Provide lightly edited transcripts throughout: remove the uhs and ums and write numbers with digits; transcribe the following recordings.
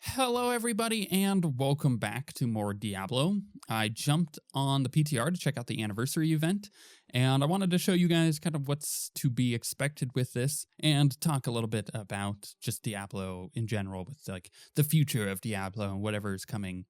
Hello, everybody, and welcome back to more Diablo. I jumped on the PTR to check out the anniversary event, and I wanted to show you guys kind of what's to be expected with this and talk a little bit about just Diablo in general, with like the future of Diablo and whatever is coming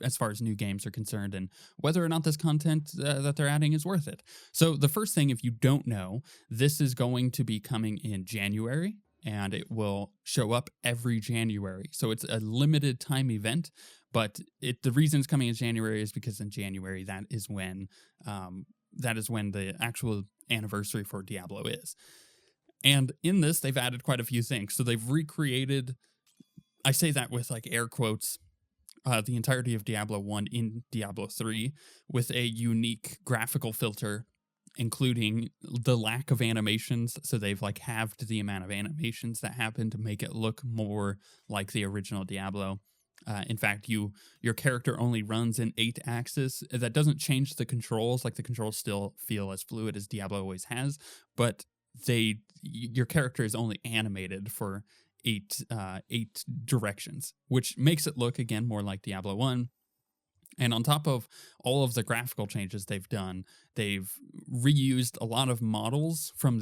as far as new games are concerned, and whether or not this content that they're adding is worth it. So the first thing, if you don't know, this is going to be coming in January, and it will show up every January. So it's a limited time event, but the reason it's coming in January is because in January that is when the actual anniversary for Diablo is. And in this, they've added quite a few things. So they've recreated, I say that with like air quotes, the entirety of Diablo 1 in Diablo 3 with a unique graphical filter, including the lack of animations. So they've like halved the amount of animations that happen to make it look more like the original Diablo. In fact, your character only runs in 8 axes. That doesn't change the controls. Like, the controls still feel as fluid as Diablo always has, but your character is only animated for eight directions, which makes it look again more like Diablo 1. And on top of all of the graphical changes they've done, they've reused a lot of models from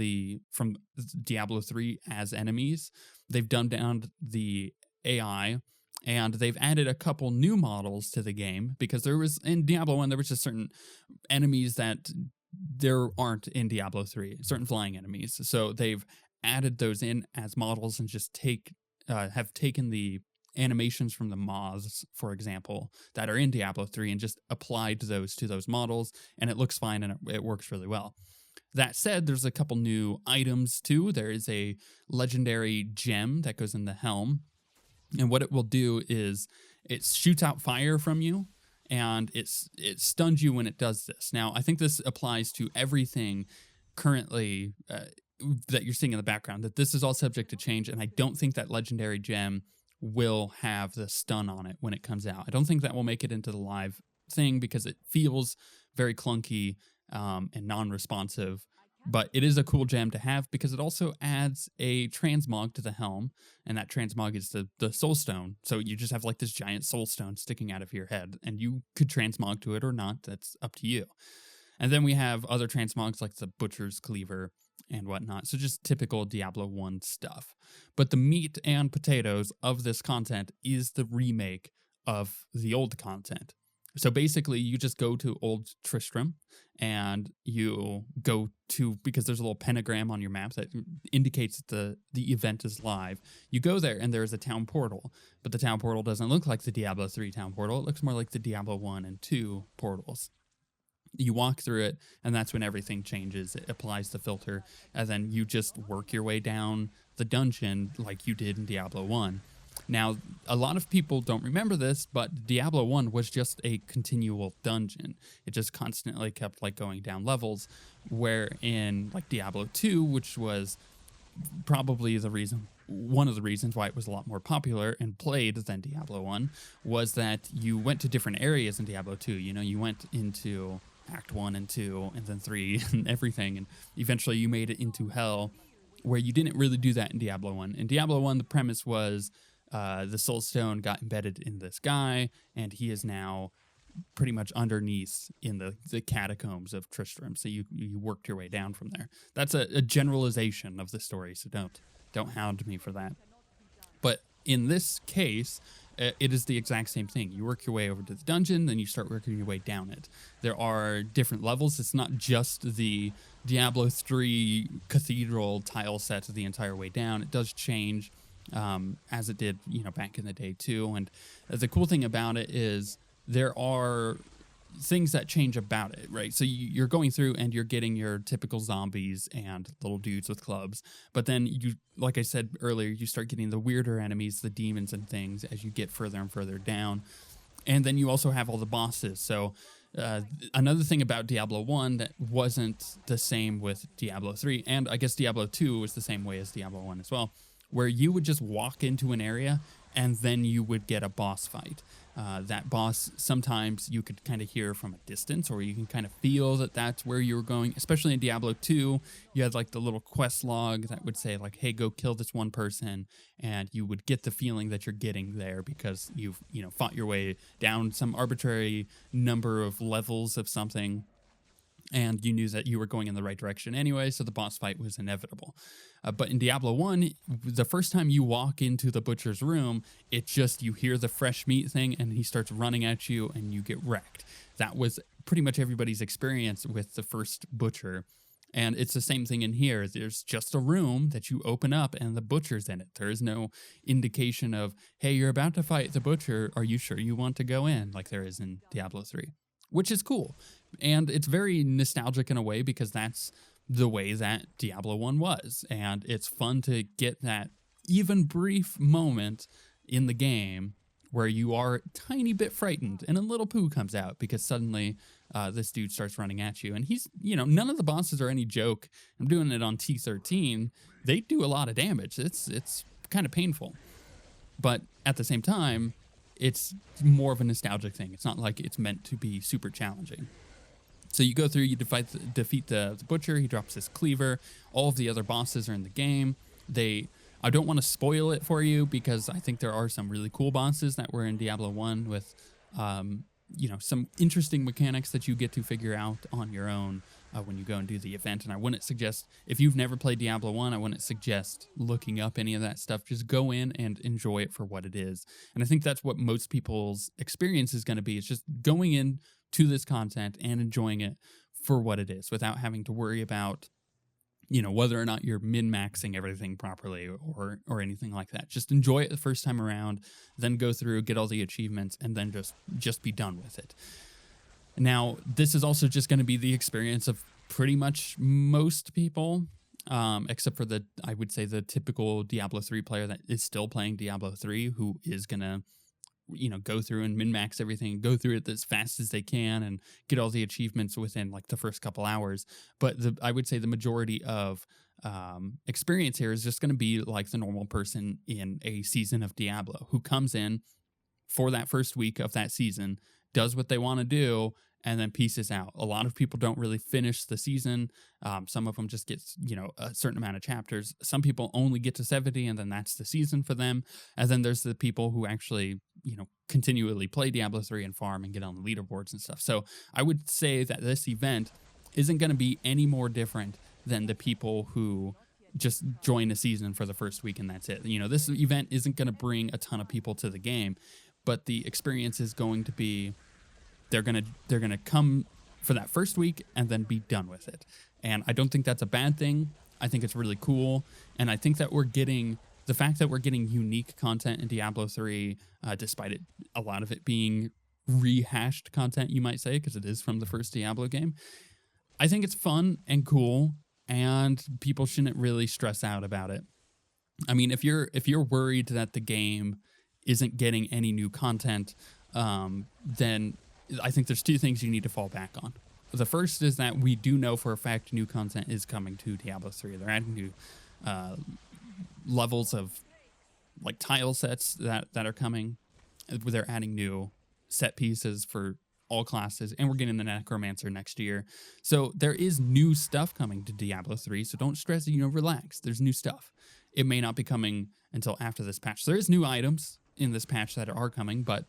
Diablo 3 as enemies. They've dumbed down the AI, and they've added a couple new models to the game, because in Diablo 1 there was just certain enemies that there aren't in Diablo 3, certain flying enemies. So they've added those in as models and just have taken the animations from the moths, for example, that are in Diablo 3 and just applied those to those models, and it looks fine and it works really well. That said, there's a couple new items too. There is a legendary gem that goes in the helm, and what it will do is it shoots out fire from you, and it stuns you when it does this. Now, I think this applies to everything currently that you're seeing in the background, that this is all subject to change, and I don't think that legendary gem will have the stun on it when it comes out. I don't think that will make it into the live thing, because it feels very clunky and non-responsive. But it is a cool gem to have, because it also adds a transmog to the helm, and that transmog is the soul stone. So you just have like this giant soul stone sticking out of your head, and you could transmog to it or not. That's up to you. And then we have other transmogs like the Butcher's Cleaver and whatnot. So just typical Diablo 1 stuff. But the meat and potatoes of this content is the remake of the old content. So basically, you just go to Old Tristram, and you go to, because there's a little pentagram on your map that indicates that the event is live. You go there, and there's a town portal, but the town portal doesn't look like the Diablo 3 town portal. It looks more like the Diablo 1 and 2 portals. You walk through it, and that's when everything changes. It applies the filter, and then you just work your way down the dungeon like you did in Diablo 1. Now, a lot of people don't remember this, but Diablo 1 was just a continual dungeon. It just constantly kept like going down levels, where in like Diablo 2, which was probably one of the reasons why it was a lot more popular and played than Diablo 1, was that you went to different areas in Diablo 2. You went into Act 1 and 2, and then 3, and everything, and eventually you made it into Hell, where you didn't really do that in Diablo 1. In Diablo 1, the premise was the Soul Stone got embedded in this guy, and he is now pretty much underneath in the catacombs of Tristram. So you worked your way down from there. That's a generalization of the story, so don't hound me for that. But in this case, it is the exact same thing. You work your way over to the dungeon, then you start working your way down it. There are different levels. It's not just the Diablo 3 cathedral tile set the entire way down. It does change, as it did, back in the day too. And the cool thing about it is there are things that change about it, right? So you're going through and you're getting your typical zombies and little dudes with clubs, but then you, like I said earlier, you start getting the weirder enemies, the demons and things, as you get further and further down. And then you also have all the bosses. So another thing about Diablo 1 that wasn't the same with Diablo 3, and I guess Diablo 2 was the same way as Diablo 1 as well, where you would just walk into an area and then you would get a boss fight. That boss, sometimes you could kind of hear from a distance, or you can kind of feel that that's where you were going. Especially in Diablo 2, you had like the little quest log that would say like, hey, go kill this one person, and you would get the feeling that you're getting there because you've, fought your way down some arbitrary number of levels of something, and you knew that you were going in the right direction anyway, so the boss fight was inevitable. But in Diablo 1, the first time you walk into the butcher's room, you hear the fresh meat thing, and he starts running at you, and you get wrecked. That was pretty much everybody's experience with the first butcher. And it's the same thing in here. There's just a room that you open up, and the butcher's in it. There is no indication of, hey, you're about to fight the butcher. Are you sure you want to go in? Like there is in Diablo 3, which is cool. And it's very nostalgic in a way because that's the way that Diablo 1 was. And it's fun to get that even brief moment in the game where you are a tiny bit frightened and a little poo comes out because suddenly this dude starts running at you. And he's, none of the bosses are any joke. I'm doing it on T13. They do a lot of damage. It's kind of painful. But at the same time, it's more of a nostalgic thing. It's not like it's meant to be super challenging. So you go through, you defeat the butcher, he drops his cleaver, all of the other bosses are in the game. I don't want to spoil it for you because I think there are some really cool bosses that were in Diablo 1 with, some interesting mechanics that you get to figure out on your own when you go and do the event. And I wouldn't suggest, if you've never played Diablo 1, I wouldn't suggest looking up any of that stuff. Just go in and enjoy it for what it is. And I think that's what most people's experience is going to be. It's just going in to this content and enjoying it for what it is without having to worry about, whether or not you're min-maxing everything properly or anything like that. Just enjoy it the first time around, then go through, get all the achievements, and then just be done with it. Now, this is also just going to be the experience of pretty much most people, except for I would say the typical Diablo 3 player that is still playing Diablo 3, who is going to go through and min-max everything, go through it as fast as they can and get all the achievements within like the first couple hours. But I would say the majority of experience here is just going to be like the normal person in a season of Diablo who comes in for that first week of that season, does what they want to do, and then pieces out. A lot of people don't really finish the season. Some of them just get, a certain amount of chapters. Some people only get to 70, and then that's the season for them. And then there's the people who actually, continually play Diablo 3 and farm and get on the leaderboards and stuff. So I would say that this event isn't going to be any more different than the people who just join a season for the first week and that's it. This event isn't going to bring a ton of people to the game, but the experience is going to be, they're gonna come for that first week and then be done with it. And I don't think that's a bad thing. I think it's really cool. And I think that the fact that we're getting unique content in Diablo 3, despite a lot of it being rehashed content, you might say, because it is from the first Diablo game, I think it's fun and cool, and people shouldn't really stress out about it. I mean, if you're worried that the game isn't getting any new content, then I think there's two things you need to fall back on. The first is that we do know for a fact new content is coming to Diablo 3. They're adding new levels of like tile sets that are coming. They're adding new set pieces for all classes, and we're getting the Necromancer next year. So there is new stuff coming to Diablo 3, so don't stress, relax. There's new stuff. It may not be coming until after this patch. So there is new items in this patch that are coming, but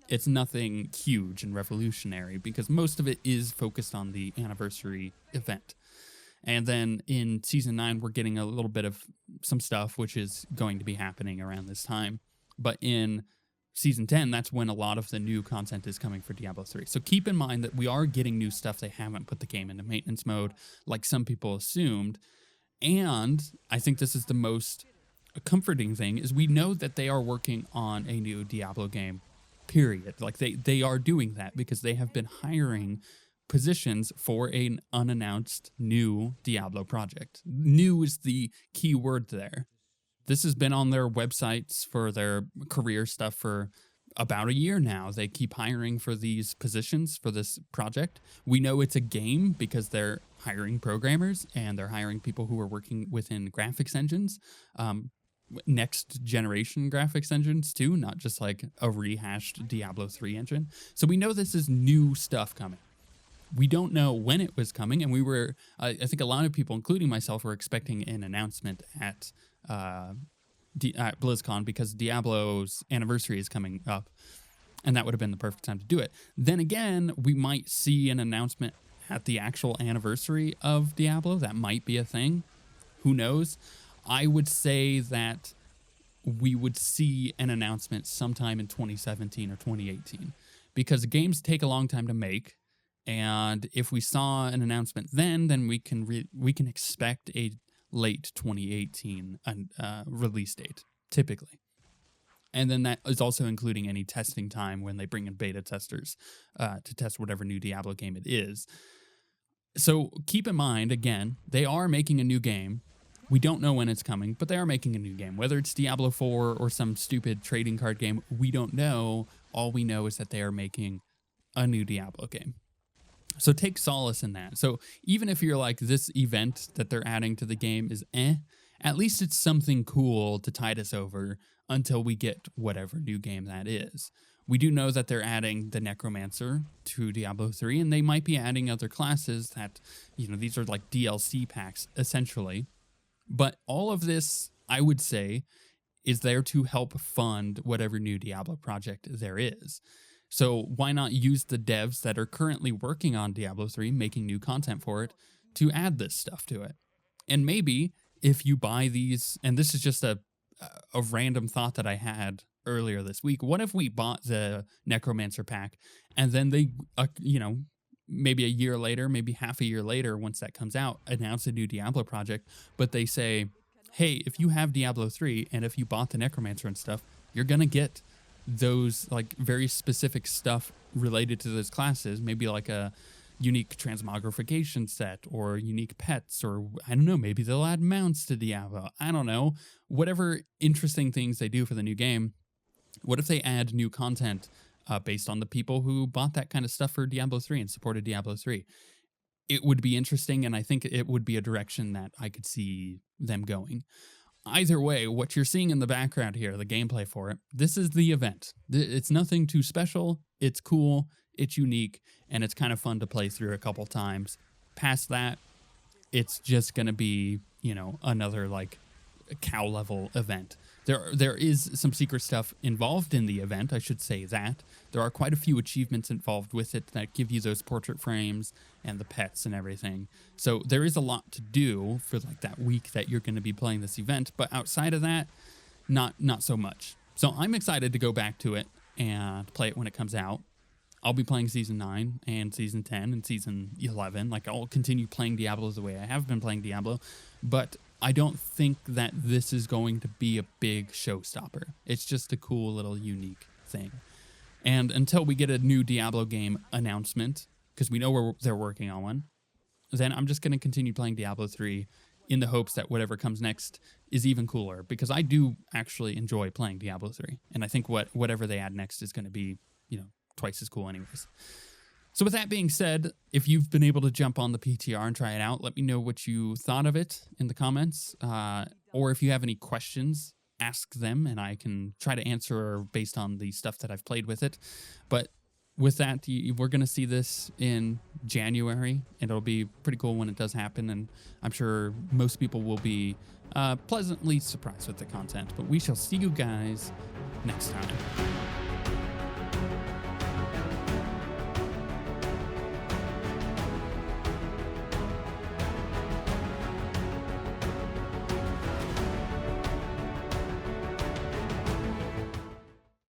it's nothing huge and revolutionary because most of it is focused on the anniversary event. And then in Season 9, we're getting a little bit of some stuff, which is going to be happening around this time. But in Season 10, that's when a lot of the new content is coming for Diablo 3. So keep in mind that we are getting new stuff. They haven't put the game into maintenance mode like some people assumed. And I think this is the most comforting thing, is we know that they are working on a new Diablo game, period. Like they are doing that because they have been hiring positions for an unannounced new Diablo project. New is the key word there. This has been on their websites for their career stuff for about a year now. They keep hiring for these positions for this project. We know it's a game because they're hiring programmers and they're hiring people who are working within graphics engines. next generation graphics engines too, not just like a rehashed Diablo 3 engine. So we know this is new stuff coming. We don't know when it was coming, and we were, I think a lot of people, including myself, were expecting an announcement at BlizzCon because Diablo's anniversary is coming up, and that would have been the perfect time to do it. Then again, we might see an announcement at the actual anniversary of Diablo. That might be a thing. Who knows? I would say that we would see an announcement sometime in 2017 or 2018 because games take a long time to make. And if we saw an announcement then we can expect a late 2018 release date, typically. And then that is also including any testing time when they bring in beta testers to test whatever new Diablo game it is. So keep in mind, again, they are making a new game. We don't know when it's coming, but they are making a new game. Whether it's Diablo 4 or some stupid trading card game, we don't know. All we know is that they are making a new Diablo game. So take solace in that. So even if you're like, this event that they're adding to the game is at least it's something cool to tide us over until we get whatever new game that is. We do know that they're adding the Necromancer to Diablo 3, and they might be adding other classes that, these are like DLC packs, essentially. But all of this, I would say, is there to help fund whatever new Diablo project there is. So why not use the devs that are currently working on Diablo 3, making new content for it, to add this stuff to it? And maybe if you buy these, and this is just a random thought that I had earlier this week, what if we bought the Necromancer pack and then they, maybe a year later, maybe half a year later, once that comes out, announce a new Diablo project, but they say, hey, if you have Diablo 3 and if you bought the Necromancer and stuff, you're going to get those like very specific stuff related to those classes, maybe like a unique transmogrification set or unique pets, or I don't know, maybe they'll add mounts to Diablo. I don't know. Whatever interesting things they do for the new game, what if they add new content based on the people who bought that kind of stuff for Diablo 3 and supported Diablo 3? It would be interesting, and I think it would be a direction that I could see them going. Either way, what you're seeing in the background here, the gameplay for it, this is the event. It's nothing too special. It's cool. It's unique. And it's kind of fun to play through a couple times. Past that, it's just going to be, another like cow level event. There is some secret stuff involved in the event. I should say that. There are quite a few achievements involved with it that give you those portrait frames and the pets and everything. So there is a lot to do for like that week that you're going to be playing this event. But outside of that, not so much. So I'm excited to go back to it and play it when it comes out. I'll be playing Season 9 and Season 10 and Season 11. Like, I'll continue playing Diablo the way I have been playing Diablo. But I don't think that this is going to be a big showstopper. It's just a cool little unique thing. And until we get a new Diablo game announcement, because we know they're working on one, then I'm just going to continue playing Diablo 3 in the hopes that whatever comes next is even cooler, because I do actually enjoy playing Diablo 3. And I think whatever they add next is going to be, twice as cool anyways. So with that being said, if you've been able to jump on the PTR and try it out, let me know what you thought of it in the comments. Or if you have any questions, ask them and I can try to answer based on the stuff that I've played with it. But with that, we're going to see this in January, and it'll be pretty cool when it does happen. And I'm sure most people will be pleasantly surprised with the content. But we shall see you guys next time.